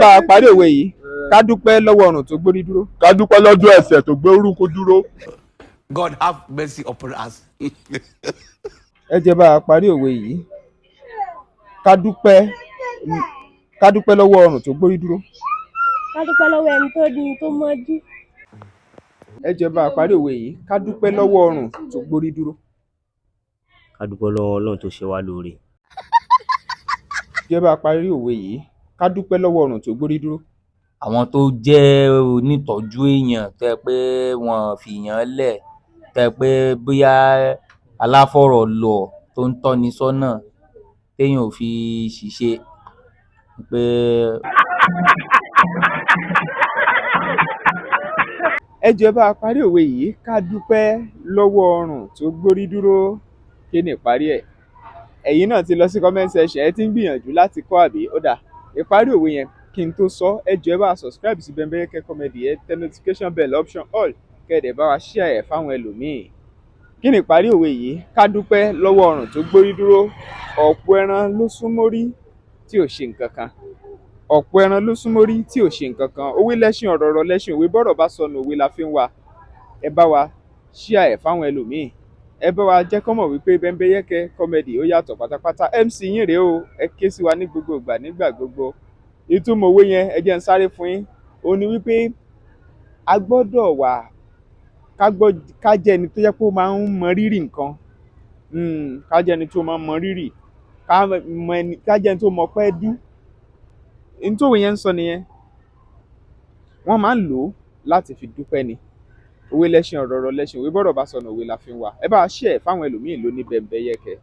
bá a parí òwe yìí ká dúpẹ́ lọ́wọ́ ọrùn tó gbórí dúró. ká dúpẹ́ lọ́jọ́ ẹsẹ̀ tó gbé orúkọ dúró. God have mercy upon us. ẹ jẹ́ bá a parí òwe yìí ká dúpẹ́ lọ́wọ́ ọrùn tó gbórí dúró. ká dúpẹ́ lọ́wọ́ ẹni tó ní tó mọ́jú. ẹ jẹ́ bá a parí òwe yìí ká dúpẹ́ lọ́wọ́ ọrùn tó gbórí dúró. ká dúpẹ́ lọ́wọ́ Ọlọ́run tó ṣe wá lóore. ẹ jẹ́ bá a parí òwe yìí ká dúpẹ́ lọ́wọ́ ọrùn tó gbórí dúró. àwọn tó jẹ́ onítọ́jú èèyàn tẹ́ pé wọ́n fìyàn lẹ̀ tẹ́ pé bóyá aláfọ̀rọ̀ lọ tó ń tọ́ni sọ́nà téèyàn ò fi ṣìṣe pé. ẹ jẹ́ bá a parí òwe yìí ká dúpẹ́ lọ́wọ́ ọrùn tó gbórí dúró. kí ni ìparí ẹ̀? ẹ̀yin náà ti lọ sí comment section ẹ ti ń gbìyànjú láti kọ́ àbí? ó dà ìparí òwe yẹn kí n tó sọ ẹ jọ̀ọ́ ẹ bá subscribe sí Bembeyeke comedy ẹ tẹ notification bell option all kẹ́ẹ̀dẹ̀ bá wa share ẹ̀ fáwọn ẹlòmíì. kí ni ìparí òwe yìí? ká dúpẹ́ lọ́wọ́ ọrùn tó gbórí dúró. ọ̀pọ̀ ẹran ló sún mórí tí ò ṣe nǹkan kan. ọ̀pọ̀ ẹran ló sún mórí tí ò ṣe nǹkan kan. òwe lẹ́ṣin ọ̀rọ̀ lẹ́ṣin òwe bọ́rọ̀ bá sọnù òwe la fi ń wa. ẹ bá wa share ẹ̀ fáwọn ẹlòmíì. ẹ bá wa jẹ́ kó mọ̀ wípé Bembeyeke comedy ó yàtọ̀ pátápátá. MC yín rèé o, ẹ ké sí wa ní gbogbo ìgbà nígbà gbogbo. ìtumọ̀ òwe yẹn ẹ jẹ́ n sáré fún yín. ó ní wípé a gbọ́dọ̀ wà ká jẹ́ ẹni tó jẹ́ pé ó máa ń mọ rírì nǹkan. ká jẹ́ ẹni tó máa ń mọ rírì. ká jẹ́ ẹni tó mọ pẹ́ dú. ìtòwé yẹn ń sọ nìyẹn. wọ́n máa ń lò ó láti fi dúpẹ́ ni. òwe lẹ́ṣin ọ̀rọ̀ lẹ́ṣin òwe bọ́rọ̀ bá sọnù òwe la fi ń wà. ẹ bá share fáwọn ẹlòmíì ló ní Bembeyeke.